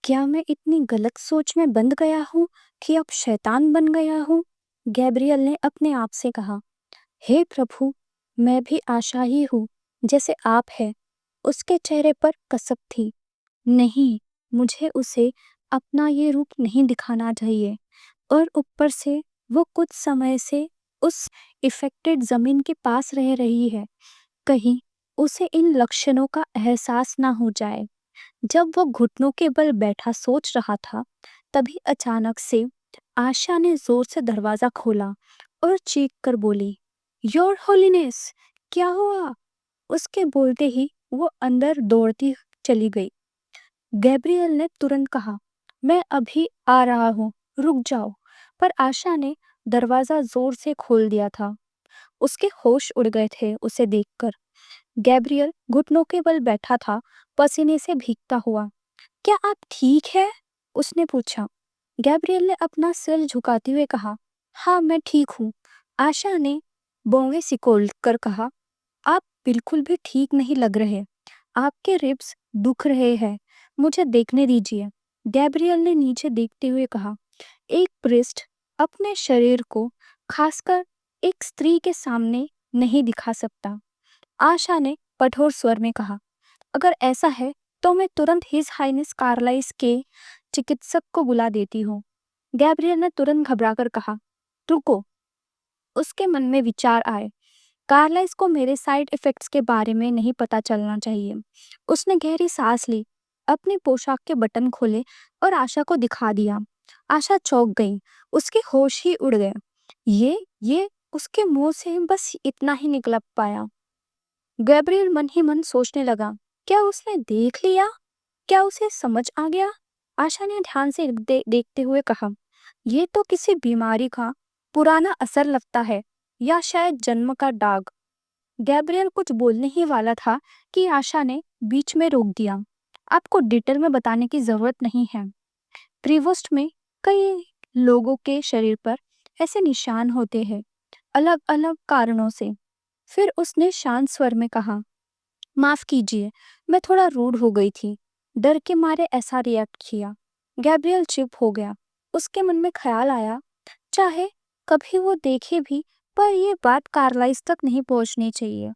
क्या मैं इतनी गलत सोच में बंध गया हूँ कि अब शैतान बन गया हूँ? गैब्रियल ने अपने आप से कहा। हे प्रभु, मैं भी आशा ही हूँ, जैसे आप हैं। उसके चेहरे पर कसक थी। नहीं, मुझे उसे अपना ये रूप नहीं दिखाना चाहिए। और ऊपर से वो कुछ समय से उस इफेक्टेड जमीन के पास रह रही है। कहीं उसे इन लक्षणों का एहसास ना हो जाए। जब वो घुटनों के बल बैठा सोच रहा था, तभी अचानक से आशा ने जोर से दरवाजा खोला और चीख कर बोली, योर होलीनेस, क्या हुआ? उसके बोलते ही वो अंदर दौड़ती चली गई। गैब्रियल ने तुरंत कहा, मैं अभी आ रहा हूँ, रुक जाओ। पर आशा ने दरवाजा जोर से खोल दिया था। उसके होश उड़ गए थे उसे देखकर। गैब्रियल घुटनों के बल बैठा था, पसीने से भीगता हुआ। क्या आप ठीक है? उसने पूछा। गैब्रियल ने अपना सिर झुकाते हुए कहा, हाँ, मैं ठीक हूँ। आशा ने बौंगे सिकोड़ कर कहा, आप बिल्कुल भी ठीक नहीं लग रहे। आपके रिब्स दुख रहे हैं। मुझे देखने दीजिए। गैब्रियल ने नीचे देखते हुए कहा, एक प्रिस्ट अपने शरीर को, खासकर एक स्त्री के सामने, नहीं दिखा सकता। आशा ने कठोर स्वर में कहा, अगर ऐसा है तो मैं तुरंत हिज हाइनेस कार्लाइस के चिकित्सक को बुला देती हूँ। गैब्रियल ने तुरंत घबराकर कहा, रुको। उसके मन में विचार आए, कार्लाइस को मेरे साइड इफेक्ट्स के बारे में नहीं पता चलना चाहिए। उसने गहरी सांस ली, अपनी पोशाक के बटन खोले और आशा को दिखा दिया। आशा चौंक गई, उसके होश ही उड़ गए। ये उसके मुंह से बस इतना ही निकल पाया। गैब्रियल मन ही मन सोचने लगा, क्या उसने देख लिया? क्या उसे समझ आ गया? आशा ने ध्यान से देखते हुए कहा, यह तो किसी बीमारी का पुराना असर लगता है, या शायद जन्म का दाग। गैब्रियल कुछ बोलने ही वाला था कि आशा ने बीच में रोक दिया। आपको डिटेल में बताने की जरूरत नहीं है। प्रीवोस्ट में कई लोगों के शरीर पर ऐसे निशान होते हैं, अलग अलग कारणों से। फिर उसने शांत स्वर में कहा, माफ कीजिए, मैं थोड़ा रूड हो गई थी। डर के मारे ऐसा रिएक्ट किया। गैब्रियल चुप हो गया। उसके मन में ख्याल आया, चाहे कभी वो देखे भी, पर ये बात कार्लाइस तक नहीं पहुंचनी चाहिए।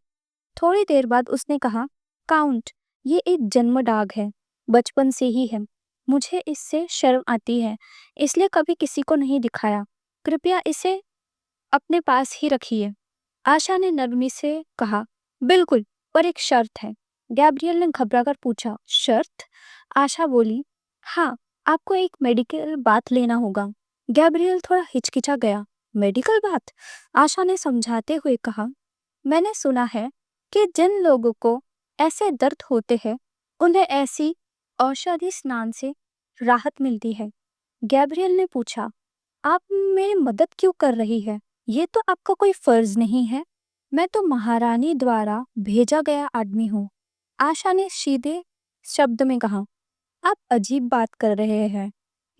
थोड़ी देर बाद उसने कहा, काउंट, ये एक जन्म दाग है, बचपन से ही है। मुझे इससे शर्म आती है, इसलिए कभी किसी को नहीं दिखाया। कृपया इसे अपने पास ही रखिए। आशा ने नरमी से कहा, बिल्कुल, पर एक शर्त है। गैब्रियल ने घबराकर पूछा, शर्त? आशा बोली, हाँ, आपको एक मेडिकल बात लेना होगा। गैब्रियल थोड़ा हिचकिचा गया। मेडिकल बात? आशा ने समझाते हुए कहा, मैंने सुना है कि जिन लोगों को ऐसे दर्द होते हैं, उन्हें ऐसी औषधि स्नान से राहत मिलती है। गैब्रियल ने पूछा, आप मेरी मदद क्यों कर रही है? ये तो आपका कोई फर्ज नहीं है। मैं तो महारानी द्वारा भेजा गया आदमी हूँ। आशा ने सीधे शब्द में कहा, आप अजीब बात कर रहे हैं।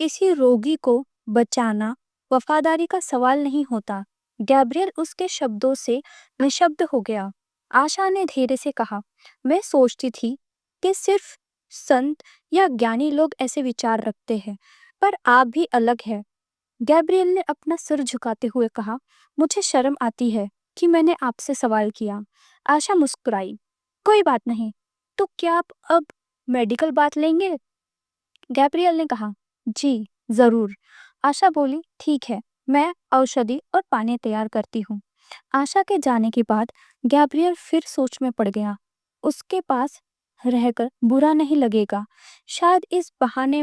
किसी रोगी को बचाना वफादारी का सवाल नहीं होता। गैब्रियल उसके शब्दों से निशब्द हो गया। आशा ने धीरे से कहा, मैं सोचती थी कि सिर्फ संत या ज्ञानी लोग ऐसे विचार रखते हैं, पर आप भी अलग हैं। गैब्रियल ने अपना सिर झुकाते हुए कहा, मुझे शर्म आती है कि मैंने आपसे सवाल किया। आशा मुस्कुराई, कोई बात नहीं। तो क्या आप अब मेडिकल बात लेंगे? गैब्रियल ने कहा, जी जरूर। आशा बोली, ठीक है, मैं औषधि और पानी तैयार करती हूँ। आशा के जाने के बाद गैब्रियल फिर सोच में पड़ गया। उसके पास रहकर बुरा नहीं लगेगा। शायद इस बहाने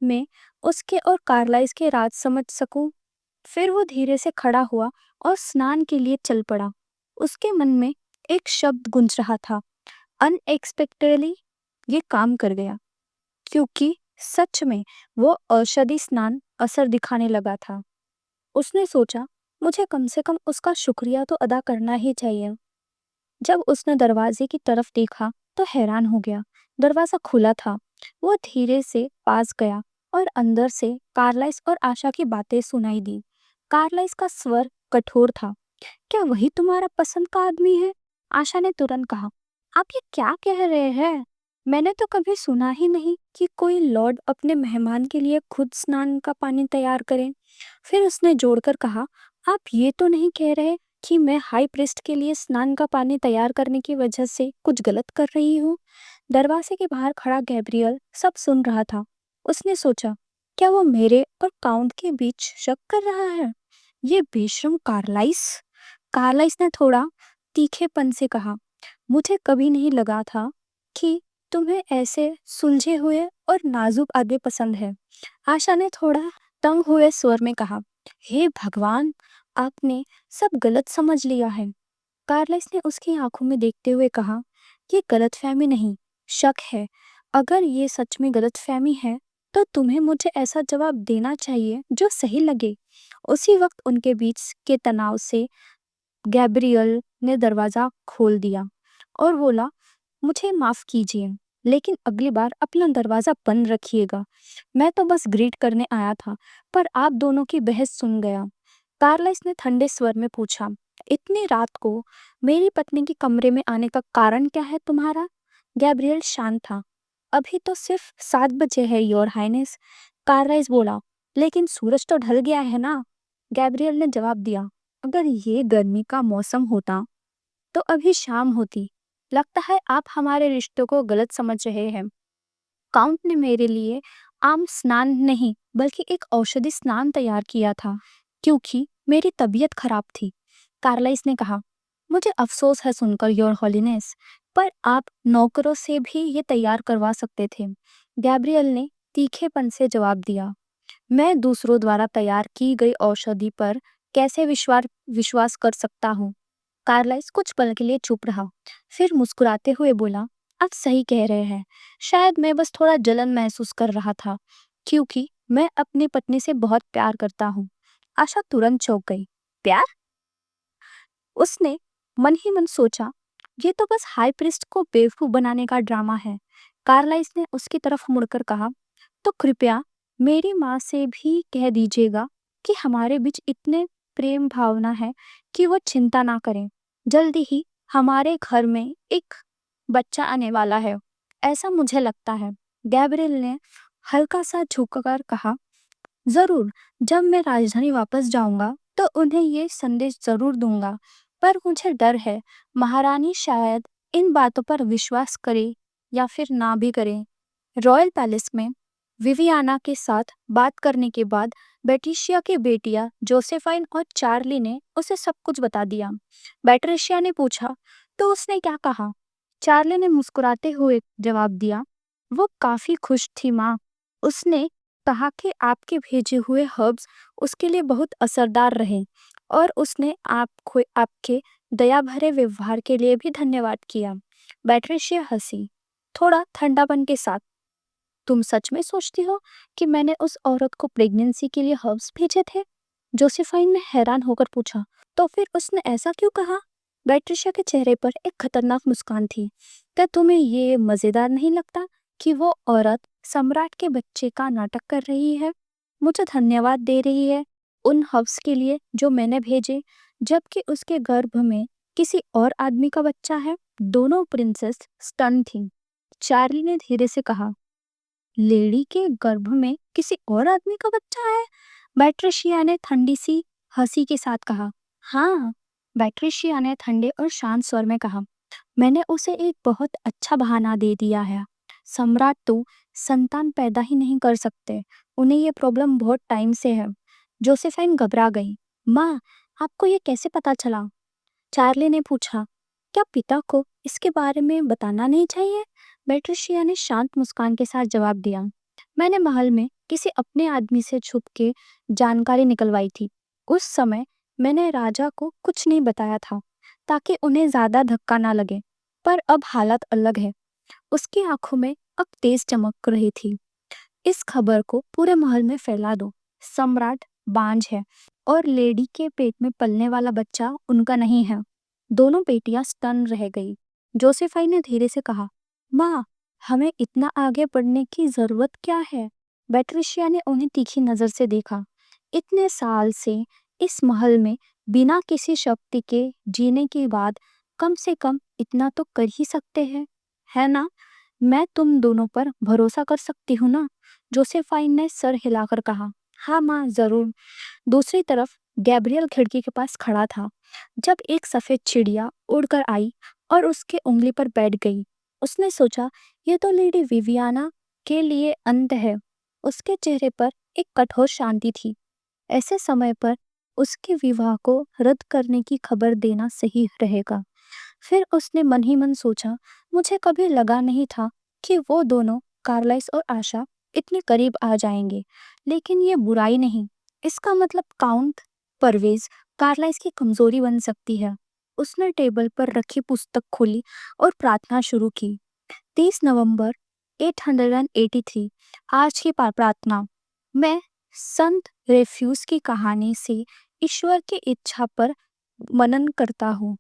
में उसके और कार्लाइस के राज समझ सकूं। फिर वो धीरे से खड़ा हुआ और स्नान के लिए चल पड़ा। उसके मन में एक शब्द गूंज रहा था, अनएक्सपेक्टेडली ये काम कर गया, क्योंकि सच में वो औषधि स्नान असर दिखाने लगा था। उसने सोचा, मुझे कम से कम उसका शुक्रिया तो अदा करना ही चाहिए। जब उसने दरवाजे की तरफ देखा तो हैरान हो गया। दरवाजा खुला था। वो धीरे से पास गया और अंदर से कार्लाइस और आशा की बातें सुनाई दी। कार्लाइस का स्वर कठोर था, क्या वही तुम्हारा पसंद का आदमी है? आशा ने तुरंत कहा, आप ये क्या कह रहे हैं? मैंने तो कभी सुना ही नहीं कि कोई लॉर्ड अपने मेहमान के लिए खुद स्नान का पानी तैयार करे। फिर उसने जोड़कर कहा, आप ये तो नहीं कह रहे कि मैं हाई प्रीस्ट के लिए स्नान का पानी तैयार करने की वजह से कुछ गलत कर रही हूँ। दरवाजे के बाहर खड़ा गैब्रियल सब सुन रहा था। उसने सोचा, क्या वो मेरे और काउंट के बीच शक कर रहा है? ये बेशरम कार्लाइस। कार्लाइस ने थोड़ा तीखेपन से कहा, मुझे कभी नहीं लगा था कि तुम्हें ऐसे सुलझे हुए और नाजुक आदमी पसंद है। आशा ने थोड़ा तंग हुए स्वर में कहा, हे भगवान, आपने सब गलत समझ लिया है। कार्लाइस ने उसकी आंखों में देखते हुए कहा, ये गलतफहमी नहीं, शक है। अगर ये सच में गलतफहमी है तो तुम्हें मुझे ऐसा जवाब देना चाहिए जो सही लगे। उसी वक्त उनके बीच के तनाव से गैब्रियल ने दरवाज़ा खोल दिया और बोला, मुझे माफ़ कीजिए, लेकिन अगली बार अपना दरवाज़ा बंद रखिएगा। मैं तो बस ग्रीट करने आया था, पर आप दोनों की बहस सुन गया। कार्लाइस ने ठंडे स्वर में पूछा, इतनी रात को मेरी पत्नी के कमरे में आने का कारण क्या है तुम्हारा? गैब्रियल शांत था। अभी तो सिर्फ 7 बजे है योर हाइनेस। कार्लाइस बोला, लेकिन सूरज तो ढल गया है ना? गैब्रियल ने जवाब दिया, अगर ये गर्मी का मौसम होता तो अभी शाम होती। लगता है आप हमारे रिश्तों को गलत समझ रहे हैं। काउंट ने मेरे लिए आम स्नान नहीं बल्कि एक औषधि स्नान तैयार किया था क्योंकि मेरी तबीयत खराब थी। कार्लाइस ने कहा, मुझे अफसोस है सुनकर योर हॉलीनेस, पर आप नौकरों से भी ये तैयार करवा सकते थे। गैब्रियल ने तीखेपन से जवाब दिया, मैं दूसरों द्वारा तैयार की गई औषधि पर कैसे विश्वास कर सकता हूँ? कार्लाइस कुछ पल के लिए चुप रहा, फिर मुस्कुराते हुए बोला, आप सही कह रहे हैं। शायद मैं बस थोड़ा जलन महसूस कर रहा था, क्योंकि मैं अपनी पत्नी से बहुत प्यार करता हूँ। आशा तुरंत चौंक गई। प्यार? उसने मन ही मन सोचा, ये तो बस हाई प्रीस्ट को बेवकूफ बनाने का ड्रामा है। कार्लाइस ने उसकी तरफ मुड़कर कहा, तो कृपया मेरी माँ से भी कह दीजिएगा कि हमारे बीच इतने प्रेम भावना है कि वो चिंता ना करें। जल्दी ही हमारे घर में एक बच्चा आने वाला है, ऐसा मुझे लगता है। गैब्रियल ने हल्का सा झुककर कहा, जरूर, जब मैं राजधानी वापस जाऊंगा तो उन्हें ये संदेश जरूर दूंगा, पर मुझे डर है महारानी शायद इन बातों पर विश्वास करे या फिर ना भी करे। रॉयल पैलेस में विवियाना के साथ बात करने के बाद बैट्रिशिया की बेटियां जोसेफाइन और चार्ली ने उसे सब कुछ बता दिया। बैट्रिशिया ने पूछा, तो उसने क्या कहा? चार्ली ने मुस्कुराते हुए जवाब दिया, वो काफी खुश थी माँ। उसने कहा कि आपके भेजे हुए हर्ब्स उसके लिए बहुत असरदार रहे और उसने आपको आपके दया भरे व्यवहार के लिए भी धन्यवाद किया। बैट्रिशिया हंसी, थोड़ा ठंडापन के साथ, तुम सच में सोचती हो कि मैंने उस औरत को प्रेगनेंसी के लिए हर्ब्स भेजे थे? जोसेफाइन ने हैरान होकर पूछा, तो फिर उसने ऐसा क्यों कहा? बैट्रिशिया के चेहरे पर एक खतरनाक मुस्कान थी। क्या तुम्हें ये मजेदार नहीं लगता कि वो औरत सम्राट के बच्चे का नाटक कर रही है, मुझे धन्यवाद दे रही है उन हर्ब्स के लिए जो मैंने भेजे, जबकि उसके गर्भ में किसी और आदमी का बच्चा है? दोनों प्रिंसेस स्टन थीं। चार्ली ने धीरे से कहा, लेडी के गर्भ में किसी और आदमी का बच्चा है? बैट्रिशिया ने ठंडी सी हंसी के साथ कहा, हाँ। बैट्रिशिया ने ठंडे और शांत स्वर में कहा, मैंने उसे एक बहुत अच्छा बहाना दे दिया है। सम्राट तो संतान पैदा ही नहीं कर सकते, उन्हें ये प्रॉब्लम बहुत टाइम से है। जोसेफाइन घबरा गई। माँ, आपको ये कैसे पता चला? चार्ली ने पूछा, क्या पिता को इसके बारे में बताना नहीं चाहिए? बैट्रिशिया ने शांत मुस्कान के साथ जवाब दिया, मैंने महल में किसी अपने आदमी से छुप के जानकारी निकलवाई थी। उस समय मैंने राजा को कुछ नहीं बताया था ताकि उन्हें ज्यादा धक्का ना लगे, पर अब हालत अलग है। उसकी आंखों में अब तेज चमक रही थी। इस खबर को पूरे महल में फैला दो, सम्राट बांझ है और लेडी के पेट में पलने वाला बच्चा उनका नहीं है। दोनों बेटियां स्टन रह गई। जोसेफाइन ने धीरे से कहा, माँ, हमें इतना आगे बढ़ने की जरूरत क्या है? बैट्रिशिया ने उन्हें तीखी नजर से देखा। इतने साल से इस महल में बिना किसी शक्ति के जीने के बाद कम से कम इतना तो कर ही सकते हैं, है ना? मैं तुम दोनों पर भरोसा कर सकती हूँ ना? जोसेफाइन ने सर हिलाकर कहा। हाँ माँ, जरूर। दूसरी तरफ गैब्रियल खिड़की के पास खड़ा था जब एक सफेद चिड़िया उड़कर आई और उसके उंगली पर बैठ गई। उसने सोचा, ये तो लेडी विवियाना के लिए अंत है। उसके चेहरे पर एक कठोर शांति थी। ऐसे समय पर उसके विवाह को रद्द करने की खबर देना सही रहेगा। फिर उसने मन ही मन सोचा, मुझे कभी लगा नहीं था कि वो दोनों, कार्लाइस और आशा, इतने करीब आ जाएंगे। लेकिन ये बुराई नहीं, इसका मतलब काउंट परवेज कार्लाइस की कमजोरी बन सकती है। उसने टेबल पर रखी पुस्तक खोली और प्रार्थना शुरू की। 30 नवंबर 883। आज की प्रार्थना। मैं संत रेफ्यूज की कहानी से ईश्वर की इच्छा पर मनन करता हूँ।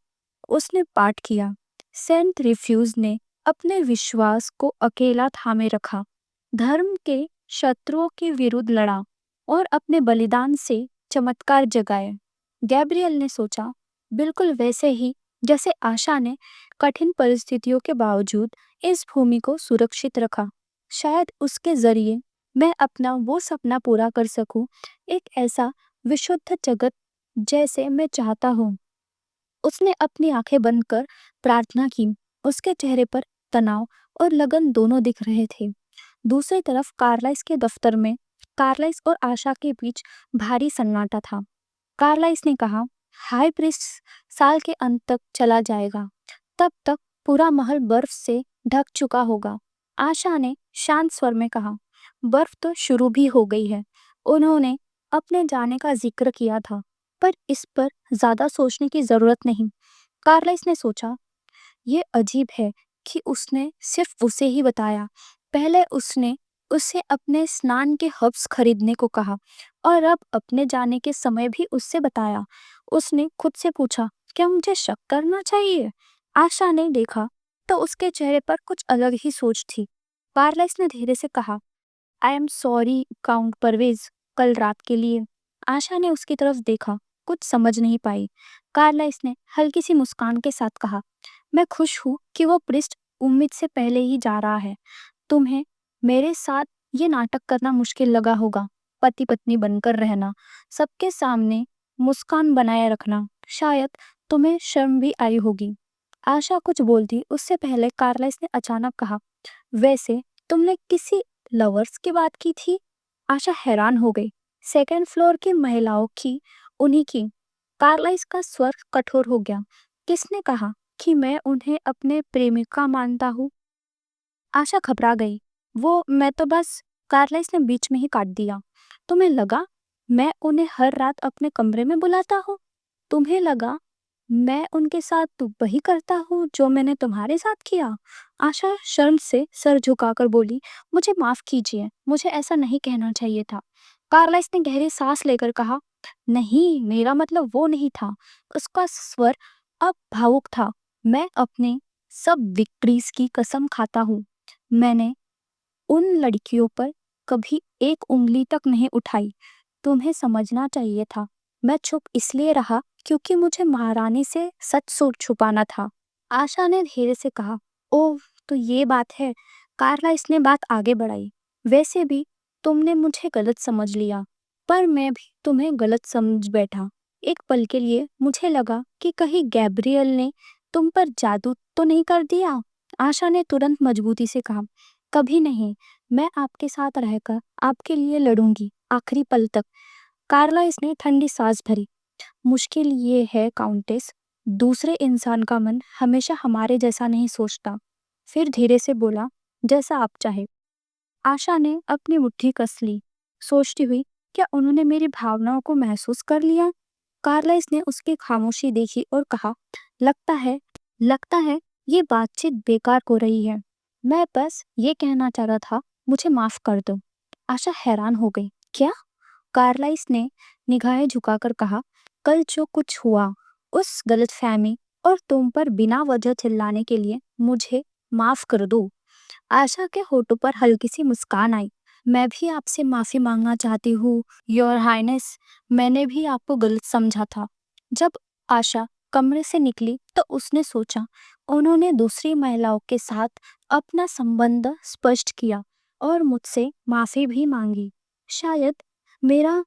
उसने पाठ किया। सेंट रिफ्यूज ने अपने विश्वास को अकेला थामे रखा, धर्म के शत्रुओं के विरुद्ध लड़ा और अपने बलिदान से चमत्कार जगाए। गैब्रियल ने सोचा, बिल्कुल वैसे ही जैसे आशा ने कठिन परिस्थितियों के बावजूद इस भूमि को सुरक्षित रखा। शायद उसके जरिए मैं अपना वो सपना पूरा कर सकूं, एक ऐसा विशुद्ध जगत जैसे मैं चाहता हूँ। उसने अपनी आंखें बंद कर प्रार्थना की। उसके चेहरे पर तनाव और लगन दोनों दिख रहे थे। दूसरी तरफ कार्लाइस के दफ्तर में कार्लाइस और आशा के बीच भारी सन्नाटा था। कार्लाइस ने कहा, हाई प्रीस्ट साल के अंत तक चला जाएगा। तब तक पूरा महल बर्फ से ढक चुका होगा। आशा ने शांत स्वर में कहा, बर्फ तो शुरू भी हो गई है। उन्होंने अपने जाने का जिक्र किया था, पर इस पर ज्यादा सोचने की जरूरत नहीं। कार्लाइस ने सोचा, ये अजीब है कि उसने सिर्फ उसे ही बताया। पहले उसने उसे अपने स्नान के हर्ब्स खरीदने को कहा और अब अपने जाने के समय भी उससे बताया। उसने खुद से पूछा, क्या मुझे शक करना चाहिए? आशा ने देखा तो उसके चेहरे पर कुछ अलग ही सोच थी। कार्लाइस ने धीरे से कहा, I am sorry count Parvez, कल रात के लिए। आशा ने उसकी तरफ देखा, कुछ समझ नहीं पाई। कार्लाइस ने हल्की सी मुस्कान के साथ कहा, मैं खुश हूँ कि वो पृष्ठ उम्मीद से पहले ही जा रहा है। तुम्हें मेरे साथ ये नाटक करना मुश्किल लगा होगा, पति पत्नी बनकर रहना, सबके सामने मुस्कान बनाए रखना, शायद तुम्हें शर्म भी आई होगी। आशा कुछ बोलती उससे पहले कार्लाइस ने अचानक कहा, वैसे तुमने किसी लवर्स की बात की थी? आशा हैरान हो गई। सेकंड फ्लोर की महिलाओं की, उन्हीं की। कार्लाइस का स्वर कठोर हो गया। किसने कहा कि मैं उन्हें अपने प्रेमिका मानता हूँ? आशा घबरा गई। मैं तो बस, कार्लाइस ने बीच में ही काट दिया। तुम्हें लगा मैं उन्हें हर रात अपने कमरे में बुलाता हूँ? तुम्हें लगा मैं उनके साथ वही करता हूँ जो मैंने तुम्हारे साथ किया? आशा शर्म से सर झुकाकर बोली, मुझे माफ कीजिए, मुझे ऐसा नहीं कहना चाहिए था। कार्लाइस ने गहरी सांस लेकर कहा, नहीं, मेरा मतलब वो नहीं था। उसका स्वर अब भावुक था। मैं अपने सब विक्ट्रीज की कसम खाता हूँ, मैंने उन लड़कियों पर कभी एक उंगली तक नहीं उठाई। तुम्हें समझना चाहिए था। मैं चुप इसलिए रहा क्योंकि मुझे महारानी से सच सोच छुपाना था। आशा ने धीरे से कहा, ओह, तो ये बात है। कार्ला इसने बात आगे बढ़ाई। वैसे भी तुमने मुझे गलत समझ लिया, पर मैं भी तुम्हें गलत समझ बैठा। एक पल के लिए मुझे लगा कि कहीं गैब्रियल ने तुम पर जादू तो नहीं कर दिया। आशा ने तुरंत मजबूती से कहा, कभी नहीं। मैं आपके साथ रहकर आपके लिए लड़ूंगी आखिरी पल तक। कार्ला इसने ठंडी सांस भरी। मुश्किल ये है काउंटेस, दूसरे इंसान का मन हमेशा हमारे जैसा नहीं सोचता। फिर धीरे से बोला, जैसा आप चाहे। आशा ने अपनी मुट्ठी कस ली, सोचती हुई, क्या उन्होंने मेरी भावनाओं को महसूस कर लिया? कार्लाइस ने उसकी खामोशी देखी और कहा, लगता है ये बातचीत बेकार हो रही है। मैं बस ये कहना चाह रहा था, मुझे माफ कर दो। आशा हैरान हो गई। क्या? कार्लाइस ने निगाहें झुकाकर कहा, कल जो कुछ हुआ, उस गलतफहमी और तुम पर बिना वजह चिल्लाने के लिए मुझे माफ कर दो। आशा के होठों पर हल्की सी मुस्कान आई। मैं भी आपसे माफी मांगना चाहती हूँ योर हाइनेस, मैंने भी आपको गलत समझा था। जब आशा कमरे से निकली तो उसने सोचा उन्होंने दूसरी महिलाओं के साथ अपना संबंध स्पष्ट किया और मुझसे माफी भी मांगी। शायद मेरा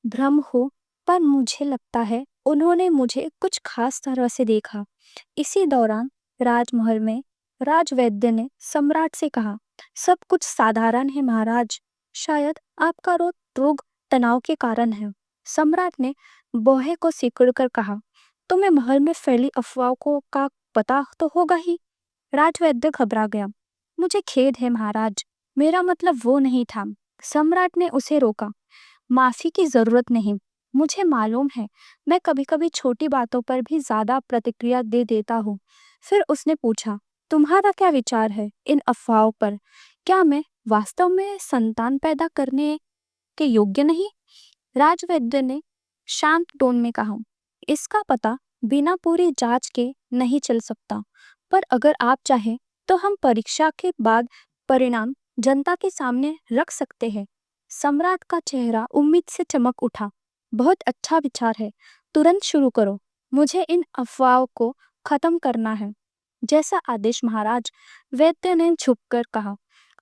भ्रम हो, पर मुझे लगता है उन्होंने मुझे कुछ खास तरह से देखा। इसी दौरान राजमहल में राजवैद्य ने सम्राट से कहा, सब कुछ साधारण है महाराज, शायद आपका रोग तनाव के कारण है। सम्राट ने बोहे को सिकुड़कर कहा, तुम्हें महल में फैली अफवाहों को का पता तो होगा ही। राजवैद्य घबरा गया। मुझे खेद है महाराज, मेरा मतलब वो नहीं था। सम्राट ने उसे रोका। माफी की जरूरत नहीं, मुझे मालूम है मैं कभी कभी छोटी बातों पर भी ज्यादा प्रतिक्रिया दे देता हूँ। फिर उसने पूछा, तुम्हारा क्या विचार है इन अफवाहों पर? क्या मैं वास्तव में संतान पैदा करने के योग्य नहीं? राजवैद्य ने शांत टोन में कहा, इसका पता बिना पूरी जांच के नहीं चल सकता, पर अगर आप चाहें तो हम परीक्षा के बाद परिणाम जनता के सामने रख सकते हैं। सम्राट का चेहरा उम्मीद से चमक उठा। बहुत अच्छा विचार है, तुरंत शुरू करो, मुझे इन अफवाहों को खत्म करना है। जैसा आदेश महाराज, वैद्य ने झुककर कहा।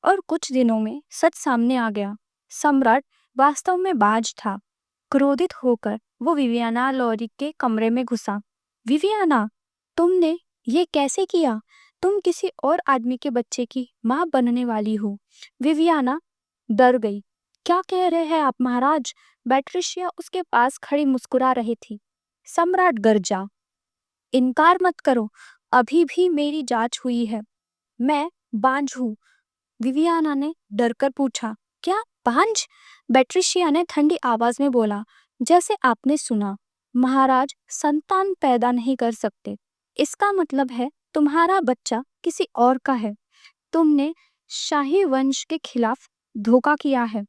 और कुछ दिनों में सच सामने आ गया। सम्राट वास्तव में बाज था। क्रोधित होकर वो विवियाना लॉरी के कमरे में घुसा। विवियाना, तुमने ये कैसे किया? तुम किसी और आदमी के बच्चे की माँ बनने वाली हो। विवियाना डर गई। क्या कह रहे हैं आप महाराज? बैट्रिशिया उसके पास खड़ी मुस्कुरा रही थी। सम्राट गरजा, इनकार मत करो, अभी भी मेरी जांच हुई है। मैं बांझ हूँ। विवियाना ने डरकर पूछा, क्या बांझ? बैट्रिशिया ने ठंडी आवाज में बोला, जैसे आपने सुना, महाराज संतान पैदा नहीं कर सकते। इसका मतलब है तुम्हारा बच्चा किसी और का है। तुमने शाही वंश के खिलाफ धोखा किया है।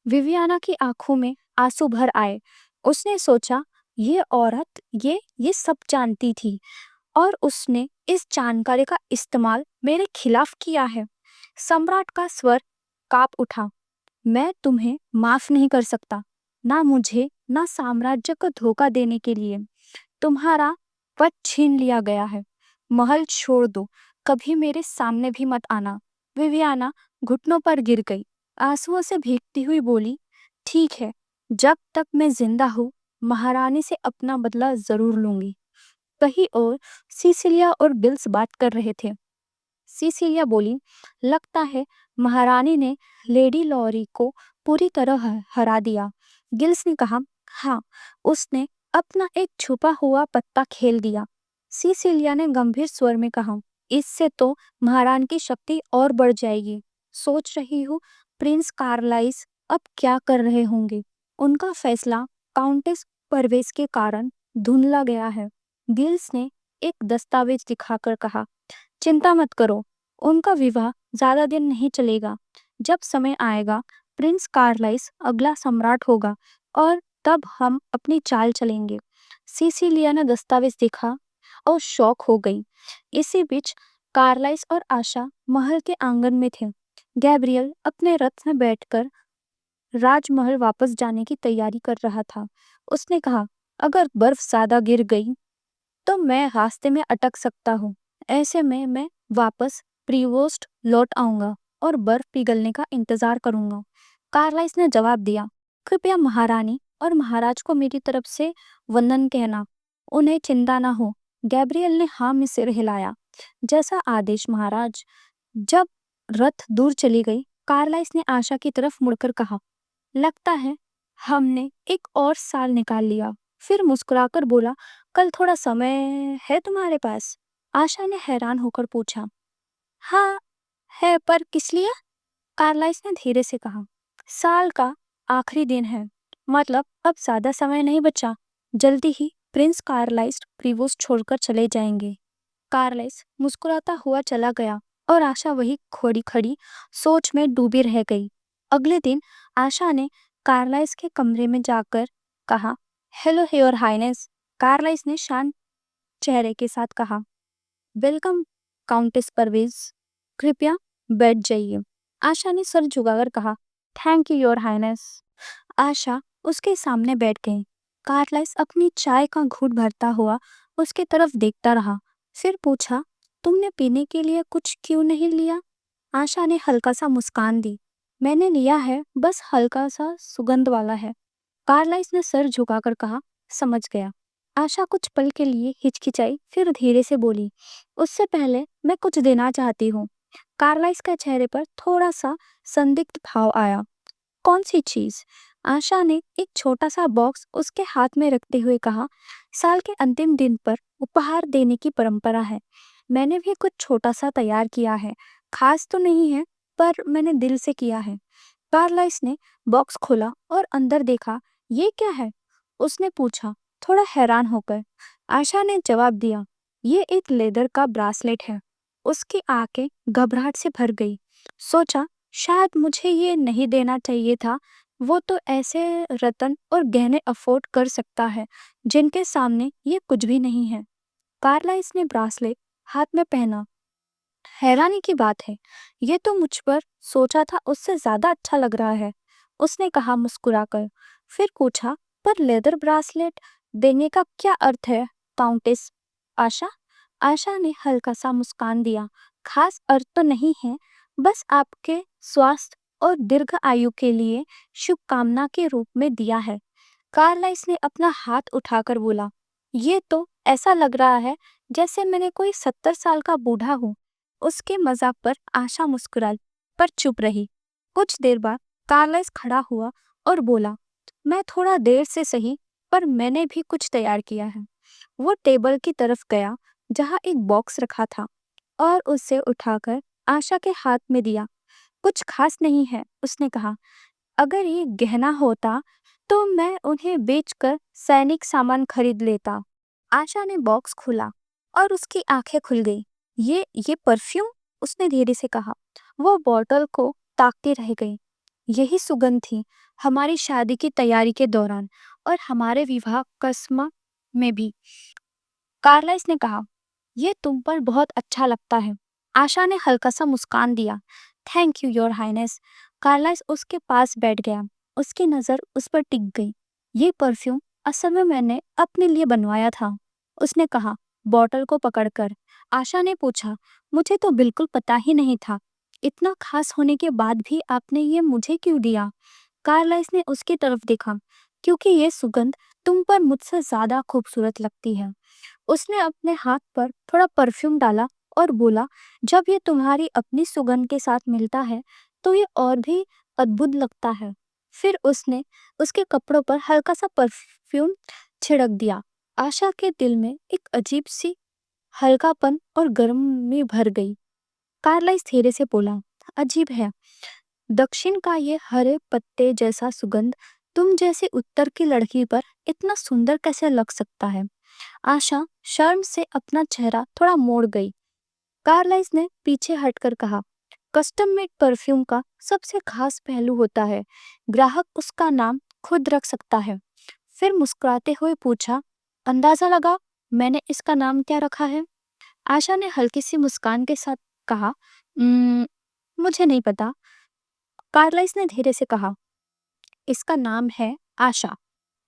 विवियाना की आंखों में आंसू भर आए। उसने सोचा, ये औरत ये सब जानती थी और उसने इस जानकारी का इस्तेमाल मेरे खिलाफ किया है। सम्राट का स्वर कांप उठा। मैं तुम्हें माफ नहीं कर सकता, ना मुझे ना साम्राज्य को धोखा देने के लिए। तुम्हारा पद छीन लिया गया है। महल छोड़ दो, कभी मेरे सामने भी मत आना। विवियाना घुटनों पर गिर गई। आंसुओं से भीगती हुई बोली, ठीक है, जब तक मैं जिंदा हूँ महारानी से अपना बदला जरूर लूंगी। कहीं और सिसिलिया और बिल्स बात कर रहे थे। सिसिलिया बोली, लगता है महारानी ने लेडी लॉरी को पूरी तरह हरा दिया। गिल्स ने कहा, हाँ, उसने अपना एक छुपा हुआ पत्ता खेल दिया। सिसिलिया ने गंभीर स्वर में कहा, इससे तो महारानी की शक्ति और बढ़ जाएगी। सोच रही हूँ प्रिंस कार्लाइस अब क्या कर रहे होंगे। उनका फैसला काउंटेस परवेज के कारण धुंधला गया है। गिल्स ने एक दस्तावेज दिखाकर कहा, चिंता मत करो, उनका विवाह ज्यादा दिन नहीं चलेगा। जब समय आएगा प्रिंस कार्लाइस अगला सम्राट होगा और तब हम अपनी चाल चलेंगे। सिसिलिया ने दस्तावेज देखा और शौक हो गई। इसी बीच कार्लाइस और आशा महल के आंगन में थे। गैब्रियल अपने रथ में बैठकर राजमहल वापस जाने की तैयारी कर रहा था। उसने कहा, अगर बर्फ ज्यादा गिर गई तो मैं रास्ते में अटक सकता हूँ। ऐसे में मैं वापस प्रीवोस्ट लौट आऊंगा और बर्फ पिघलने का इंतजार करूंगा। कार्लाइस ने जवाब दिया, कृपया महारानी और महाराज को मेरी तरफ से वंदन कहना। उन्हें चिंता ना हो। गैब्रियल ने हाँ में सिर हिलाया। जैसा आदेश महाराज। जब रथ दूर चली गई, कार्लाइस ने आशा की तरफ मुड़कर कहा, लगता है हमने एक और साल निकाल लिया। फिर मुस्कुराकर बोला, कल थोड़ा समय है तुम्हारे पास? आशा ने हैरान होकर पूछा, हाँ है, पर किस लिए? कार्लाइस ने धीरे से कहा, साल का आखिरी दिन है, मतलब अब ज्यादा समय नहीं बचा। जल्दी ही प्रिंस कार्लाइस प्रीवोस छोड़कर चले जाएंगे। कार्लाइस मुस्कुराता हुआ चला गया और आशा वही खड़ी खड़ी सोच में डूबी रह गई। अगले दिन आशा ने कार्लाइस के कमरे में जाकर कहा, हेलो योर हाइनेस। कार्लाइस ने शांत चेहरे के साथ कहा, वेलकम काउंटेस परवेज, कृपया बैठ जाइए। आशा ने सर झुकाकर कहा, थैंक यू योर हाइनेस। आशा उसके सामने बैठ गई। कार्लाइस अपनी चाय का घूंट भरता हुआ उसकी तरफ देखता रहा। फिर पूछा, तुमने पीने के लिए कुछ क्यों नहीं लिया? आशा ने हल्का सा मुस्कान दी। मैंने लिया है, बस हल्का सा सुगंध वाला है। कार्लाइस ने सर झुकाकर कहा, समझ गया। आशा कुछ पल के लिए हिचकिचाई, फिर धीरे से बोली, उससे पहले मैं कुछ देना चाहती हूँ। कार्लाइस के चेहरे पर थोड़ा सा संदिग्ध भाव आया। कौन सी चीज? आशा ने एक छोटा सा बॉक्स उसके हाथ में रखते हुए कहा, साल के अंतिम दिन पर उपहार देने की परंपरा है। मैंने भी कुछ छोटा सा तैयार किया है। खास तो नहीं है, पर मैंने दिल से किया है। कार्लाइस ने बॉक्स खोला और अंदर देखा। ये क्या है? उसने पूछा, थोड़ा हैरान होकर। आशा ने जवाब दिया, ये एक लेदर का ब्रासलेट है। उसकी आंखें घबराहट से भर गई। सोचा, शायद मुझे ये नहीं देना चाहिए था। वो तो ऐसे रत्न और गहने अफोर्ड कर सकता है जिनके सामने ये कुछ भी नहीं है। कार्लाइस ने ब्रासलेट हाथ में पहना। हैरानी की बात है, ये तो मुझ पर सोचा था उससे ज्यादा अच्छा लग रहा है, उसने कहा मुस्कुराकर। फिर पूछा, पर लेदर ब्रासलेट देने का क्या अर्थ है, काउंटेस? आशा आशा ने हल्का सा मुस्कान दिया। खास अर्थ तो नहीं है, बस आपके स्वास्थ्य और दीर्घ आयु के लिए शुभकामना के रूप में दिया है। कार्लाइस ने अपना हाथ उठाकर बोला, ये तो ऐसा लग रहा है जैसे मैंने कोई 70 साल का बूढ़ा हूँ। उसके मजाक पर आशा मुस्कुराई, पर चुप रही। कुछ देर बाद कार्लाइस खड़ा हुआ और बोला, मैं थोड़ा देर से सही, पर मैंने भी कुछ तैयार किया है। वो टेबल की तरफ गया जहाँ एक बॉक्स रखा था और उसे उठाकर आशा के हाथ में दिया। कुछ खास नहीं है, उसने कहा। अगर ये गहना होता तो मैं उन्हें बेचकर सैनिक सामान खरीद लेता। आशा ने बॉक्स खोला और उसकी आंखें खुल गई। ये परफ्यूम? उसने धीरे से कहा। वो बॉटल को ताकती रह गई। यही सुगंध थी हमारी शादी की तैयारी के दौरान और हमारे विवाह कसम में भी, कार्लाइस ने कहा। ये तुम पर बहुत अच्छा लगता है। आशा ने हल्का सा मुस्कान दिया। Thank you your highness. कार्लाइस उसके पास बैठ गया। उसकी नज़र उस पर टिक गई। ये परफ्यूम असल में मैंने अपने लिए बनवाया था, उसने कहा बॉटल को पकड़कर। आशा ने पूछा, मुझे तो बिल्कुल पता ही नहीं था। इतना खास होने के बाद भी आपने ये मुझे क्यों दिया? कार्लाइस ने उसकी तरफ देखा। क्योंकि ये सुगंध तुम पर मुझसे ज्यादा खूबसूरत लगती है। उसने अपने हाथ पर थोड़ा परफ्यूम डाला और बोला, जब ये तुम्हारी अपनी सुगंध के साथ मिलता है तो ये और भी अद्भुत लगता है। फिर उसने उसके कपड़ों पर हल्का सा परफ्यूम छिड़क दिया। आशा के दिल में एक अजीब सी हल्कापन और गर्मी भर गई। कार्लाइस धीरे से बोला, अजीब है, दक्षिण का ये हरे पत्ते जैसा सुगंध तुम जैसी उत्तर की लड़की पर इतना सुंदर कैसे लग सकता है? आशा शर्म से अपना चेहरा थोड़ा मोड़ गई। कार्लाइस ने पीछे हटकर कहा, कस्टम मेड परफ्यूम का सबसे खास पहलू होता है, ग्राहक उसका नाम खुद रख सकता है। फिर मुस्कुराते हुए पूछा, अंदाजा लगा मैंने इसका नाम क्या रखा है? आशा ने हल्की सी मुस्कान के साथ कहा, "उम्म, मुझे नहीं पता।" कार्लाइस ने धीरे से कहा, इसका नाम है आशा।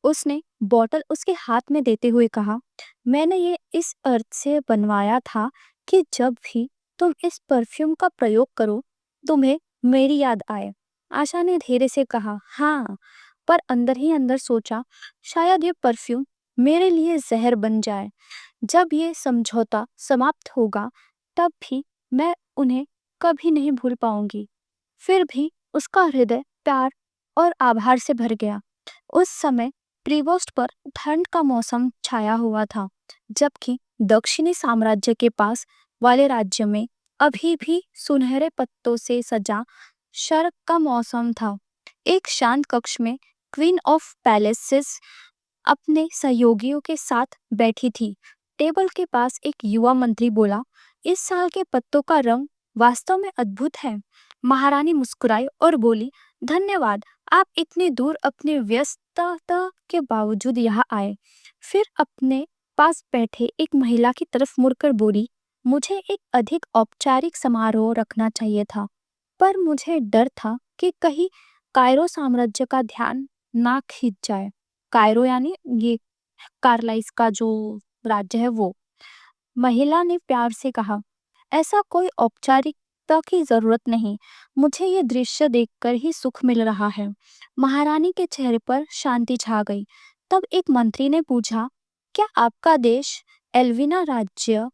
उसने बॉटल उसके हाथ में देते हुए कहा, मैंने ये इस अर्थ से बनवाया था कि जब भी तुम इस परफ्यूम का प्रयोग करो तुम्हें मेरी याद आए। आशा ने धीरे से कहा, हाँ, पर अंदर ही अंदर सोचा, शायद ये परफ्यूम मेरे लिए जहर बन जाए। जब ये समझौता समाप्त होगा तब भी मैं उन्हें कभी नहीं भूल पाऊंगी। फिर भी उसका हृदय प्यार और आभार से भर गया। उस समय प्रीवोस्ट पर ठंड का मौसम छाया हुआ था, जबकि दक्षिणी साम्राज्य के पास वाले राज्य में अभी भी सुनहरे पत्तों से सजा शरद का मौसम था। एक शांत कक्ष में क्वीन ऑफ पैलेसेस अपने सहयोगियों के साथ बैठी थी। टेबल के पास एक युवा मंत्री बोला, इस साल के पत्तों का रंग वास्तव में अद्भुत है। महारानी मुस्कुराई और बोली, धन्यवाद, आप इतने दूर अपने व्यस्तता के बावजूद यहाँ आए। फिर अपने पास बैठे एक महिला की तरफ मुड़कर बोली, मुझे एक अधिक औपचारिक समारोह रखना चाहिए था, पर मुझे डर था कि कहीं कायरो साम्राज्य का ध्यान ना खींच जाए। कायरो यानी ये कार्लाइस का जो राज्य है वो। महिला ने प्यार से कहा, ऐसा कोई औपचारिकता की जरूरत नहीं, मुझे ये दृश्य देखकर ही सुख मिल रहा है। महारानी के चेहरे पर शांति छा गई। तब एक मंत्री ने पूछा, क्या आपका देश एल्विना राज्य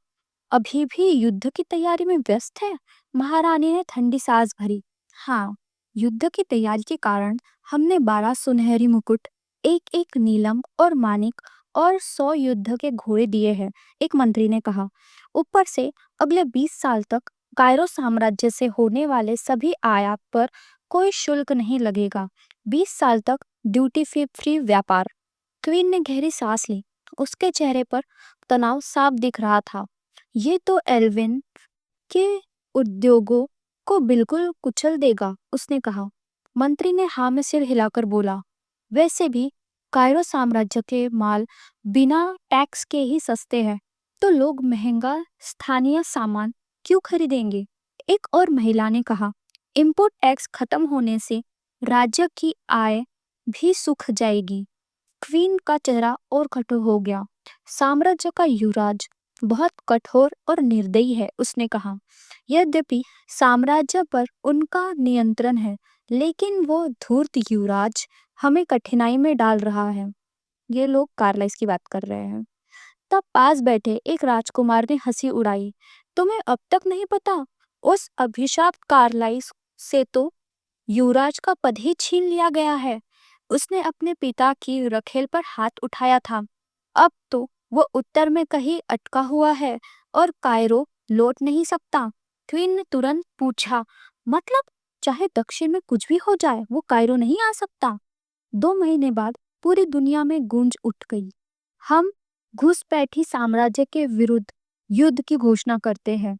अभी भी युद्ध की तैयारी में व्यस्त है? महारानी ने ठंडी सांस भरी। हाँ, युद्ध की तैयारी के कारण हमने 12 सुनहरी मुकुट, एक एक नीलम और मानिक और 100 युद्ध के घोड़े दिए हैं, एक मंत्री ने कहा। ऊपर से अगले 20 साल तक कायरो साम्राज्य से होने वाले सभी आयात पर कोई शुल्क नहीं लगेगा। 20 साल तक ड्यूटी फ्री व्यापार। क्वीन ने गहरी सांस ली। उसके चेहरे पर तनाव साफ दिख रहा था। ये तो एल्विन के उद्योगों को बिल्कुल कुचल देगा, उसने कहा। मंत्री ने हाँ में सिर हिलाकर बोला, वैसे भी कायरो साम्राज्य के माल बिना टैक्स के ही सस्ते हैं, तो लोग महंगा स्थानीय सामान क्यों खरीदेंगे? एक और महिला ने कहा, इंपोर्ट टैक्स खत्म होने से राज्य की आय भी सूख जाएगी। क्वीन का चेहरा और कठोर हो गया। साम्राज्य का युवराज बहुत कठोर और निर्दयी है, उसने कहा। यद्यपि साम्राज्य पर उनका नियंत्रण है, लेकिन वो धूर्त युवराज हमें कठिनाई में डाल रहा है। ये लोग कार्लाइस की बात कर रहे हैं। तब पास बैठे एक राजकुमार ने हंसी उड़ाई। तुम्हें अब तक नहीं पता? उस अभिशाप्त कार्लाइस से तो युवराज का पद ही छीन लिया गया है। उसने अपने पिता की रखेल पर हाथ उठाया था। अब तो वो उत्तर में कहीं अटका हुआ है और कायरो लौट नहीं सकता। क्वीन ने तुरंत पूछा, मतलब चाहे दक्षिण में कुछ भी हो जाए वो कायरो नहीं आ सकता? 2 महीने बाद पूरी दुनिया में गूंज उठ गई। हम घुसपैठी साम्राज्य के विरुद्ध युद्ध की घोषणा करते हैं।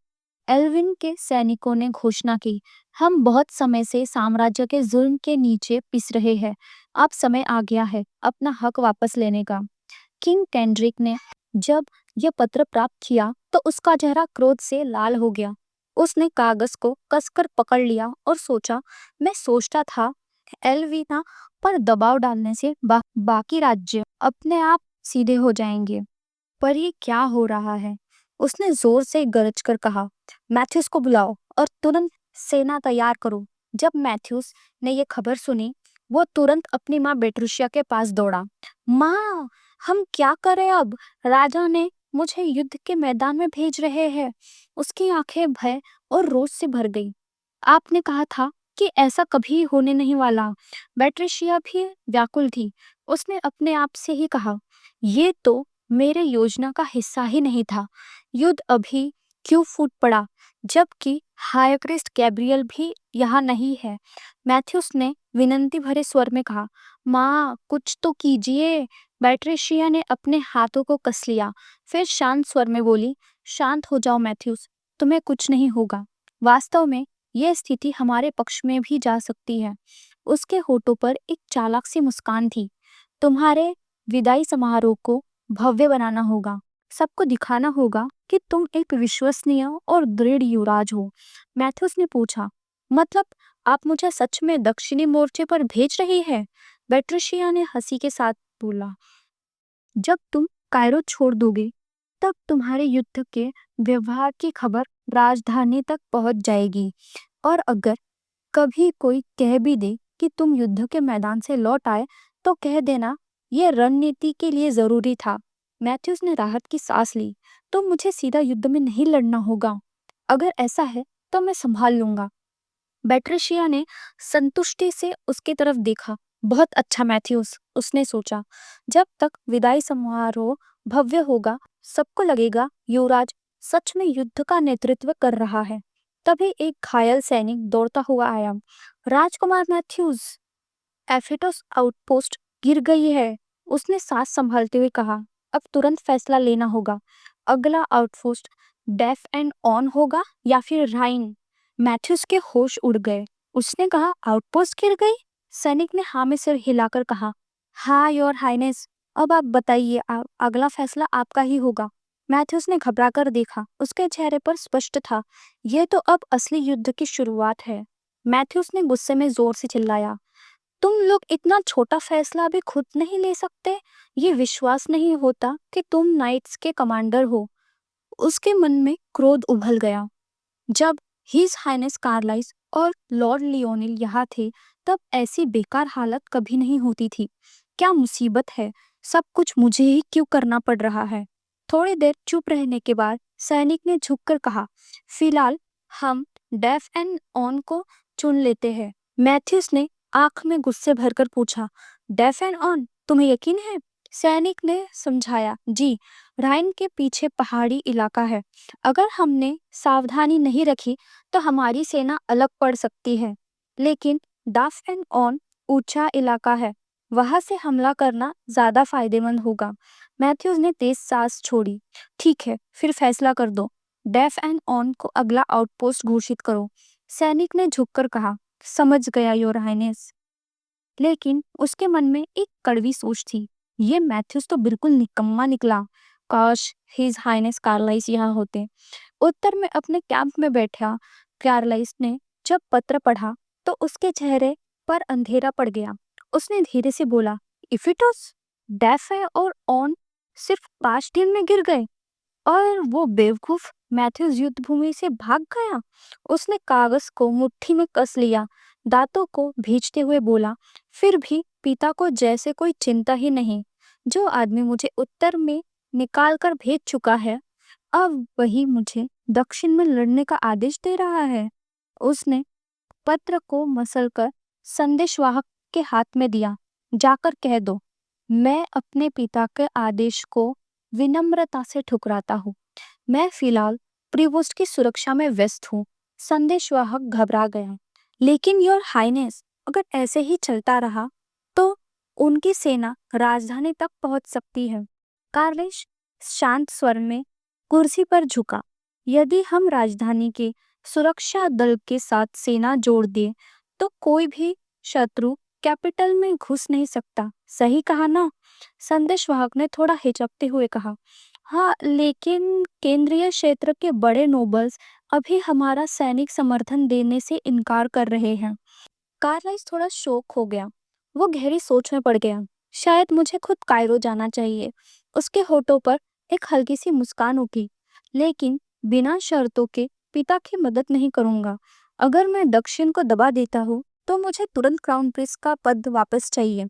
एल्विन के सैनिकों ने घोषणा की, हम बहुत समय से साम्राज्य के जुल्म के नीचे पिस रहे हैं। अब समय आ गया है अपना हक वापस लेने का। किंग केंड्रिक ने जब यह पत्र प्राप्त किया तो उसका चेहरा क्रोध से लाल हो गया। उसने कागज को कसकर पकड़ लिया और सोचा, मैं सोचता था एल्विना पर दबाव डालने से बाकी राज्य अपने आप सीधे हो जाएंगे, पर ये क्या हो रहा है? उसने जोर से गरज कर कहा, मैथ्यूस को बुलाओ और तुरंत सेना तैयार करो। जब मैथ्यूस ने यह खबर सुनी, वो तुरंत अपनी माँ बेट्रुशिया के पास दौड़ा। माँ, हम क्या करें अब? राजा ने मुझे युद्ध के मैदान में भेज रहे हैं। उसकी आंखें भय और रोष से भर गई। आपने कहा था कि ऐसा कभी होने नहीं वाला। बेट्रिशिया भी व्याकुल थी। उसने अपने आप से ही कहा, ये तो मेरे योजना का हिस्सा ही नहीं था। युद्ध अभी क्यों फूट पड़ा जबकि हाईक्रिस्ट गैब्रियल भी यहाँ नहीं है? मैथ्यूस ने विनती भरे स्वर में कहा, माँ कुछ तो कीजिए। बैट्रिशिया ने अपने हाथों को कस लिया, फिर शांत स्वर में बोली, शांत हो जाओ मैथ्यूस, तुम्हें कुछ नहीं होगा। वास्तव में यह स्थिति हमारे पक्ष में भी जा सकती है। उसके होठों पर एक चालाक सी मुस्कान थी। तुम्हारे विदाई समारोह को भव्य बनाना होगा। सबको दिखाना होगा कि तुम एक विश्वसनीय और दृढ़ युवराज हो। मैथ्यूस ने पूछा, मतलब आप मुझे सच में दक्षिणी मोर्चे पर भेज रही है? बैट्रिशिया ने हंसी के साथ बोला, जब तुम कायरो छोड़ दोगे तब तुम्हारे युद्ध के व्यवहार की खबर राजधानी तक पहुंच जाएगी, और अगर कभी कोई कह भी दे कि तुम युद्ध के मैदान से लौट आए तो कह देना यह रणनीति के लिए जरूरी था। मैथ्यूस ने राहत की सांस ली। तो मुझे सीधा युद्ध में नहीं लड़ना होगा? अगर ऐसा है तो मैं संभाल लूंगा। बैट्रिशिया ने संतुष्टि से उसकी तरफ देखा। बहुत अच्छा मैथ्यूस, उसने सोचा, जब तक विदाई समारोह भव्य होगा सबको लगेगा युवराज सच में युद्ध का नेतृत्व कर रहा है। तभी एक घायल सैनिक दौड़ता हुआ आया। राजकुमार मैथ्यूस, एफिटोस आउटपोस्ट गिर गई है, उसने सांस संभालते हुए कहा। अब तुरंत फैसला लेना होगा। अगला आउटपोस्ट डेफ एंड ऑन होगा या फिर राइन? मैथ्यूस के होश उड़ गए। उसने कहा, आउटपोस्ट गिर गई? सैनिक ने हाँ में सिर हिलाकर कहा, हाँ योर हाइनेस, अब आप बताइए, अगला फैसला आपका ही होगा। मैथ्यूस ने घबराकर देखा। उसके चेहरे पर स्पष्ट था, यह तो अब असली युद्ध की शुरुआत है। मैथ्यूस ने गुस्से में जोर से चिल्लाया, तुम लोग इतना छोटा फैसला भी खुद नहीं ले सकते? ये विश्वास नहीं होता कि तुम नाइट्स के कमांडर हो। उसके मन में क्रोध उभल गया। जब हिज हाइनेस कार्लाइस और लॉर्ड लियोनिल यहाँ थे, तब ऐसी बेकार हालत कभी नहीं होती थी। क्या मुसीबत है, सब कुछ मुझे ही क्यों करना पड़ रहा है? थोड़ी देर चुप रहने के बाद सैनिक ने झुककर कहा, फिलहाल हम डेफ एंड ऑन को चुन लेते हैं। मैथ्यूस ने आंख में गुस्से भरकर पूछा, डेफ एंड ऑन, तुम्हें यकीन है? सैनिक ने समझाया, जी, राइन के पीछे पहाड़ी इलाका है। अगर हमने सावधानी नहीं रखी तो हमारी सेना अलग पड़ सकती है, लेकिन डाफ एंड ऑन ऊंचा इलाका है, वहां से हमला करना ज्यादा फायदेमंद होगा। मैथ्यूज ने तेज सांस छोड़ी। ठीक है, फिर फैसला कर दो। डेफ एंड ऑन को अगला आउटपोस्ट घोषित करो। सैनिक ने झुककर कहा, समझ गया योर हाइनेस। लेकिन उसके मन में एक कड़वी सोच थी, ये मैथ्यूस तो बिल्कुल निकम्मा निकला। काश हिज हाइनेस कार्लाइस यहाँ होते। उत्तर में अपने कैंप में बैठा कार्लाइस ने जब पत्र पढ़ा तो उसके चेहरे पर अंधेरा पड़ गया। उसने धीरे से बोला, इफिटोस, डेफ है और ऑन सिर्फ 5 दिन में गिर गए और वो बेवकूफ मैथ्यूज युद्ध भूमि से भाग गया। उसने कागज को मुट्ठी में कस लिया, दांतों को भींचते हुए बोला, फिर भी पिता को जैसे कोई चिंता ही नहीं। जो आदमी मुझे उत्तर में निकाल कर भेज चुका है, अब वही मुझे दक्षिण में लड़ने का आदेश दे रहा है। उसने पत्र को मसलकर संदेशवाहक के हाथ में दिया। जाकर कह दो, मैं अपने पिता के आदेश को विनम्रता से ठुकराता हूँ। मैं फिलहाल प्रीवोस्ट की सुरक्षा में व्यस्त हूँ। संदेशवाहक घबरा गया। लेकिन योर हाइनेस, अगर ऐसे ही चलता रहा तो उनकी सेना राजधानी तक पहुंच सकती है। कार्लिश शांत स्वर में कुर्सी पर झुका। यदि हम राजधानी के सुरक्षा दल के साथ सेना जोड़ दें तो कोई भी शत्रु कैपिटल में घुस नहीं सकता। सही कहा ना? संदेशवाहक ने थोड़ा हिचकते हुए कहा, हाँ, लेकिन केंद्रीय क्षेत्र के बड़े नोबल्स अभी हमारा सैनिक समर्थन देने से इनकार कर रहे हैं। कार्लाइस थोड़ा शौक हो गया। वो गहरी सोच में पड़ गया। शायद मुझे खुद कायरो जाना चाहिए। उसके होठों पर एक हल्की सी मुस्कान उठी। लेकिन बिना शर्तों के पिता की मदद नहीं करूंगा। अगर मैं दक्षिण को दबा देता हूँ तो मुझे तुरंत क्राउन प्रिंस का पद वापस चाहिए।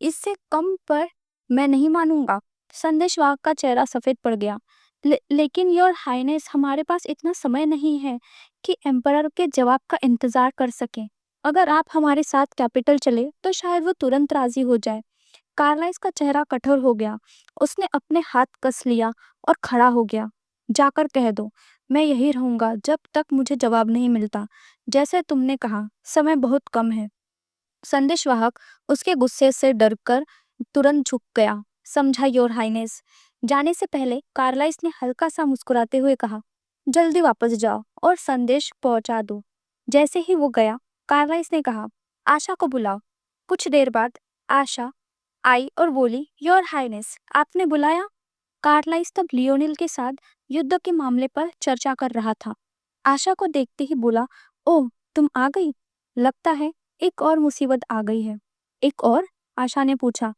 इससे कम पर मैं नहीं मानूंगा। संदेशवाहक का चेहरा सफेद पड़ गया। लेकिन योर हाइनेस, हमारे पास इतना समय नहीं है कि एम्परर के जवाब का इंतजार कर सके। अगर आप हमारे साथ कैपिटल चले तो शायद वो तुरंत राजी हो जाए। कार्लाइस का चेहरा कठोर हो गया। उसने अपने हाथ कस लिया और खड़ा हो गया। जाकर कह दो, मैं यही रहूंगा जब तक मुझे जवाब नहीं मिलता। जैसे तुमने कहा, समय बहुत कम है। संदेशवाहक उसके गुस्से से डरकर तुरंत झुक गया। समझा योर हाइनेस। जाने से पहले कार्लाइस ने हल्का सा मुस्कुराते हुए कहा, जल्दी वापस जाओ और संदेश पहुंचा दो। जैसे ही वो गया, कार्लाइस ने कहा, आशा को बुलाओ। कुछ देर बाद आशा आई और बोली, योर हाइनेस, आपने बुलाया? कार्लाइस तब लियोनिल के साथ युद्ध के मामले पर चर्चा कर रहा था। आशा को देखते ही बोला, ओह, तुम आ गई। लगता है एक और मुसीबत आ गई है। एक और? आशा ने पूछा,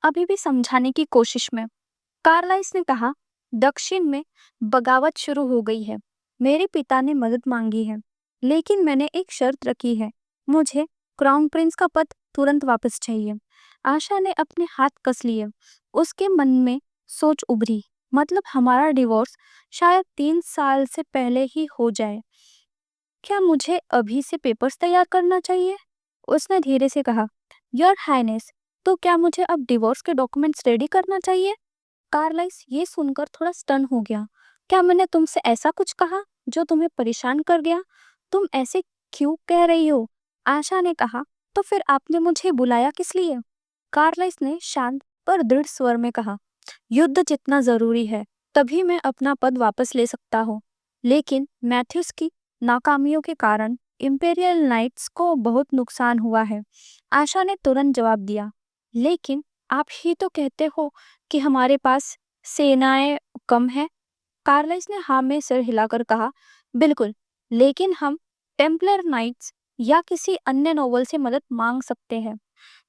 अभी भी समझाने की कोशिश में। कार्लाइस ने कहा, दक्षिण में बगावत शुरू हो गई है। मेरे पिता ने मदद मांगी है, लेकिन मैंने एक शर्त रखी है। मुझे क्राउन प्रिंस का पद तुरंत वापस चाहिए। आशा ने अपने हाथ कस लिए। उसके मन में सोच उभरी, मतलब हमारा डिवोर्स शायद 3 साल से पहले ही हो जाए। क्या मुझे अभी से पेपर्स तैयार करना चाहिए? उसने धीरे से कहा, योर हाइनेस, तो क्या मुझे अब डिवोर्स के डॉक्यूमेंट्स रेडी करना चाहिए? कार्लाइस ये सुनकर थोड़ा स्टन हो गया। क्या मैंने तुमसे ऐसा कुछ कहा जो तुम्हें परेशान कर गया? तुम ऐसे क्यों कह रही हो? आशा ने कहा, तो फिर आपने मुझे बुलाया किस लिए? कार्लाइस ने शांत पर दृढ़ स्वर में कहा, युद्ध जितना जरूरी है, तभी मैं अपना पद वापस ले सकता हूँ। लेकिन मैथ्यूस की नाकामियों के कारण इंपेरियल नाइट्स को बहुत नुकसान हुआ है। आशा ने तुरंत जवाब दिया, लेकिन आप ही तो कहते हो कि हमारे पास सेनाएं कम है। कार्लाइस ने हाँ में सिर हिलाकर कहा, बिल्कुल, लेकिन हम टेम्पलर नाइट्स या किसी अन्य नॉवल से मदद मांग सकते हैं।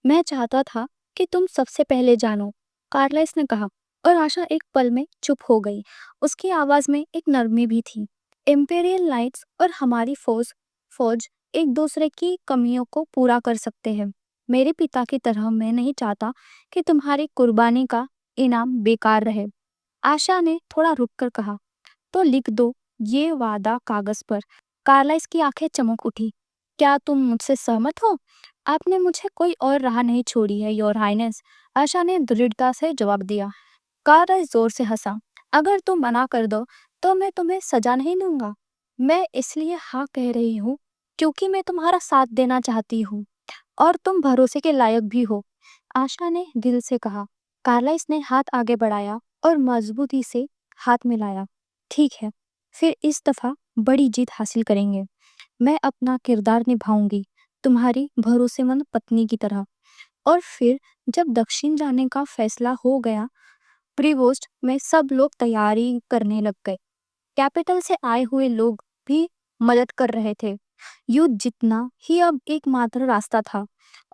मैं चाहता था कि तुम सबसे पहले जानो, कार्लाइस ने कहा, और आशा एक पल में चुप हो गई। उसकी आवाज में एक नरमी भी थी। इम्पेरियल नाइट्स और हमारी फौज फौज एक दूसरे की कमियों को पूरा कर सकते हैं। मेरे पिता की तरह मैं नहीं चाहता कि तुम्हारी कुर्बानी का इनाम बेकार रहे। आशा ने थोड़ा रुककर कहा, तो लिख दो ये वादा कागज पर। कार्लाइस की आंखें चमक उठी। क्या तुम मुझसे सहमत हो? आपने मुझे कोई और राह नहीं छोड़ी है, योर हाइनेस, आशा ने दृढ़ता से जवाब दिया। कार्लाइस जोर से हंसा। अगर तुम मना कर दो तो मैं तुम्हें सजा नहीं दूंगा। मैं इसलिए हाँ कह रही हूँ क्योंकि मैं तुम्हारा साथ देना चाहती हूँ और तुम भरोसे के लायक भी हो, आशा ने दिल से कहा। कार्लाइस ने हाथ आगे बढ़ाया और मजबूती से हाथ मिलाया। ठीक है, फिर इस दफा बड़ी जीत हासिल करेंगे। मैं अपना किरदार निभाऊंगी, तुम्हारी भरोसेमंद पत्नी की तरह। और फिर जब दक्षिण जाने का फैसला हो गया, प्रीवोस्ट में सब लोग तैयारी करने लग गए। कैपिटल से आए हुए लोग भी मदद कर रहे थे। युद्ध जितना ही अब एकमात्र रास्ता था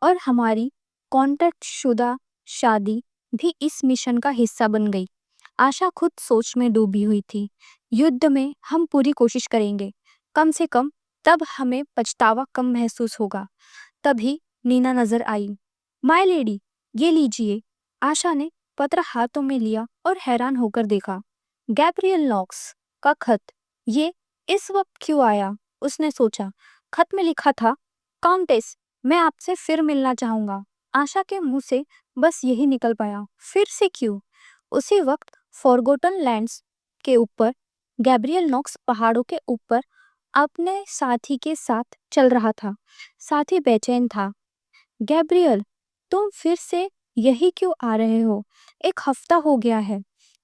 और हमारी कॉन्ट्रैक्ट शुदा शादी भी इस मिशन का हिस्सा बन गई। आशा खुद सोच में डूबी हुई थी। युद्ध में हम पूरी कोशिश करेंगे, कम से कम तब हमें पछतावा कम महसूस होगा। तभी नीना नजर आई। माय लेडी, ये लीजिए। आशा ने पत्र हाथों में लिया और हैरान होकर देखा। गैब्रियल नॉक्स का खत। ये इस वक्त क्यों आया? उसने सोचा। खत में लिखा था, काउंटेस, मैं आपसे फिर मिलना चाहूंगा। आशा के मुंह से बस यही निकल पाया, फिर से क्यों? उसी वक्त फॉरगोटन लैंड्स के ऊपर गैब्रियल नॉक्स पहाड़ों के ऊपर अपने साथी के साथ चल रहा था। साथी बेचैन था। गैब्रियल, तुम फिर से यही क्यों आ रहे हो? एक हफ्ता हो गया है।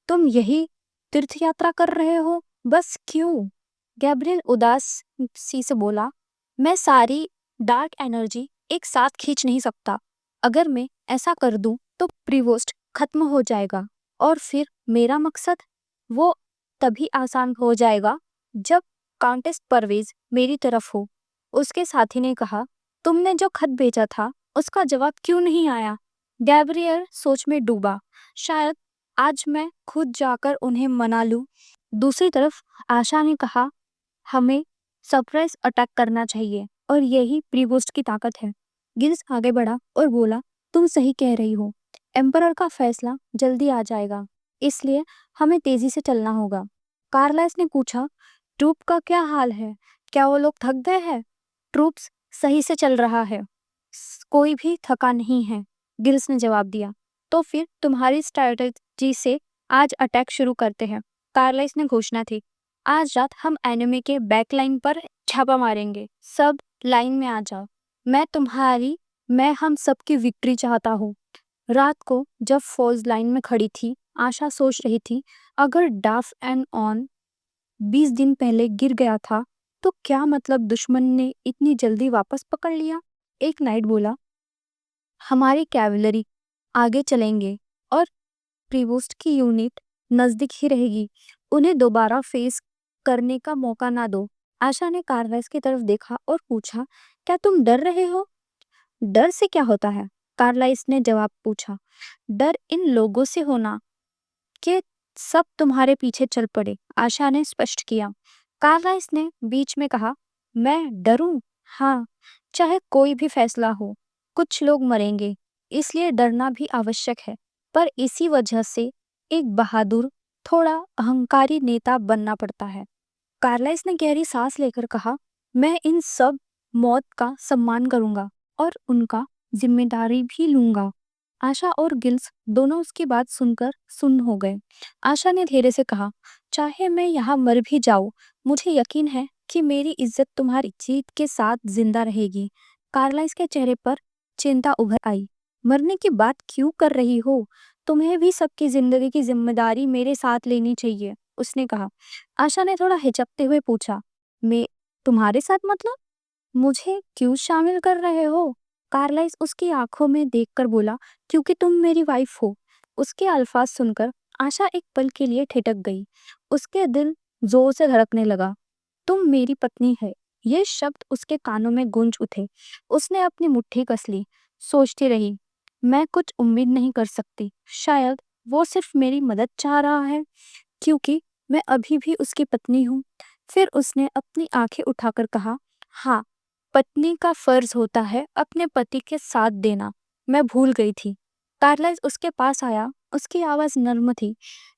तुम यही तीर्थ यात्रा कर रहे हो, बस क्यों? गैब्रियल उदास सी से बोला, मैं सारी डार्क एनर्जी एक साथ खींच नहीं सकता। अगर मैं ऐसा कर दूं तो प्रीवोस्ट खत्म हो जाएगा और फिर मेरा मकसद वो तभी आसान हो जाएगा जब काउंटेस परवेज मेरी तरफ हो। उसके साथी ने कहा, तुमने जो खत भेजा था उसका जवाब क्यों नहीं आया? गैब्रियल सोच में डूबा। शायद आज मैं खुद जाकर उन्हें मना लूं। दूसरी तरफ आशा ने कहा, हमें सरप्राइज अटैक करना चाहिए और यही प्रीवोस्ट की ताकत है। गिल्स आगे बढ़ा और बोला, तुम सही कह रही हो। एम्परर का फैसला जल्दी आ जाएगा, इसलिए हमें तेजी से चलना होगा। कार्लाइस ने पूछा, ट्रूप का क्या हाल है? क्या वो लोग थक गए हैं? ट्रूप्स सही से चल रहा है, कोई भी थका नहीं है, गिल्स ने जवाब दिया। तो फिर तुम्हारी स्ट्रैटेजी से आज अटैक शुरू करते हैं, कार्लाइस ने घोषणा थी। आज रात हम एनिमी के बैकलाइन पर छापा मारेंगे। सब लाइन में आ जाओ। मैं हम सबकी विक्ट्री चाहता हूँ। रात को जब फौज लाइन में खड़ी थी, आशा सोच रही थी, अगर डाफ एंड ऑन 20 दिन पहले गिर गया था तो क्या मतलब दुश्मन ने इतनी जल्दी वापस पकड़ लिया? एक नाइट बोला, हमारी कैवलरी आगे चलेंगे और प्रीवोस्ट की यूनिट नजदीक ही रहेगी। उन्हें दोबारा फेस करने का मौका ना दो। आशा ने कार्लाइस की तरफ देखा और पूछा, क्या तुम डर रहे हो? डर से क्या होता है? कार्लाइस ने जवाब पूछा, डर इन लोगों से होना कि सब तुम्हारे पीछे चल पड़े, आशा ने स्पष्ट किया। कार्लाइस ने बीच में कहा, मैं डरूं? हाँ, चाहे कोई भी फैसला हो, कुछ लोग मरेंगे, इसलिए डरना भी आवश्यक है। पर इसी वजह से एक बहादुर, थोड़ा अहंकारी नेता बनना पड़ता है। कार्लाइस ने गहरी सांस लेकर कहा, मैं इन सब मौत का सम्मान करूंगा और उनका जिम्मेदारी भी लूंगा। आशा और गिल्स दोनों उसकी बात सुनकर सुन्न हो गए। आशा ने धीरे से कहा, चाहे मैं यहाँ मर भी जाऊं, मुझे यकीन है कि मेरी इज्जत तुम्हारी जीत के साथ जिंदा रहेगी। कार्लाइस के चेहरे पर चिंता उभर आई। मरने की बात क्यों कर रही हो? तुम्हें भी सबकी जिंदगी की जिम्मेदारी मेरे साथ लेनी चाहिए, उसने कहा। आशा ने थोड़ा हिचकते हुए पूछा, मैं तुम्हारे साथ मतलब? मुझे क्यों शामिल कर रहे हो? कार्लाइस उसकी आंखों में देखकर बोला, क्योंकि तुम मेरी वाइफ हो। उसके अल्फाज सुनकर आशा एक पल के लिए ठिठक गई। उसके दिल जोर से धड़कने लगा। तुम मेरी पत्नी है, ये शब्द उसके कानों में गूंज उठे। उसने अपनी मुट्ठी कस ली, सोचती रही, मैं कुछ उम्मीद नहीं कर सकती। शायद वो सिर्फ मेरी मदद चाह रहा है, क्योंकि मैं अभी भी उसकी पत्नी हूँ। फिर उसने अपनी आंखें उठाकर कहा, हाँ, पत्नी का फर्ज होता है अपने पति के साथ देना। मैं भूल गई थी। कार्लाइल उसके पास आया, उसकी आवाज़ नर्म थी।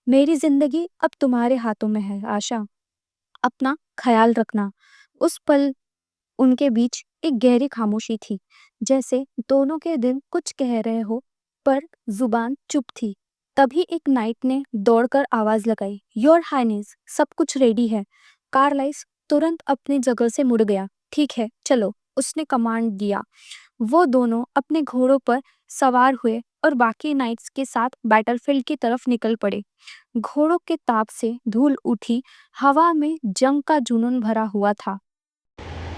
मेरी जिंदगी अब तुम्हारे हाथों में है, आशा। अपना ख्याल रखना। उस पल उनके बीच एक गहरी खामोशी थी, जैसे दोनों के दिल कुछ कह रहे हो पर जुबान चुप थी। तभी एक नाइट ने दौड़कर आवाज लगाई, योर हाइनेस, सब कुछ रेडी है। कार्लाइस तुरंत अपनी जगह से मुड़ गया। ठीक है, चलो, उसने कमांड दिया। वो दोनों अपने घोड़ों पर सवार हुए और बाकी नाइट्स के साथ बैटलफील्ड की तरफ निकल पड़े। घोड़ों के ताप से धूल उठी, हवा में जंग का जुनून भरा हुआ था।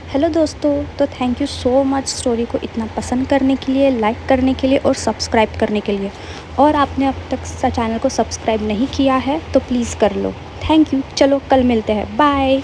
हेलो दोस्तों, तो thank you so much story को इतना पसंद करने के लिए, लाइक करने के लिए और सब्सक्राइब करने के लिए। और आपने अब तक चैनल को सब्सक्राइब नहीं किया है तो प्लीज़ कर लो। Thank you. चलो कल मिलते हैं, बाय।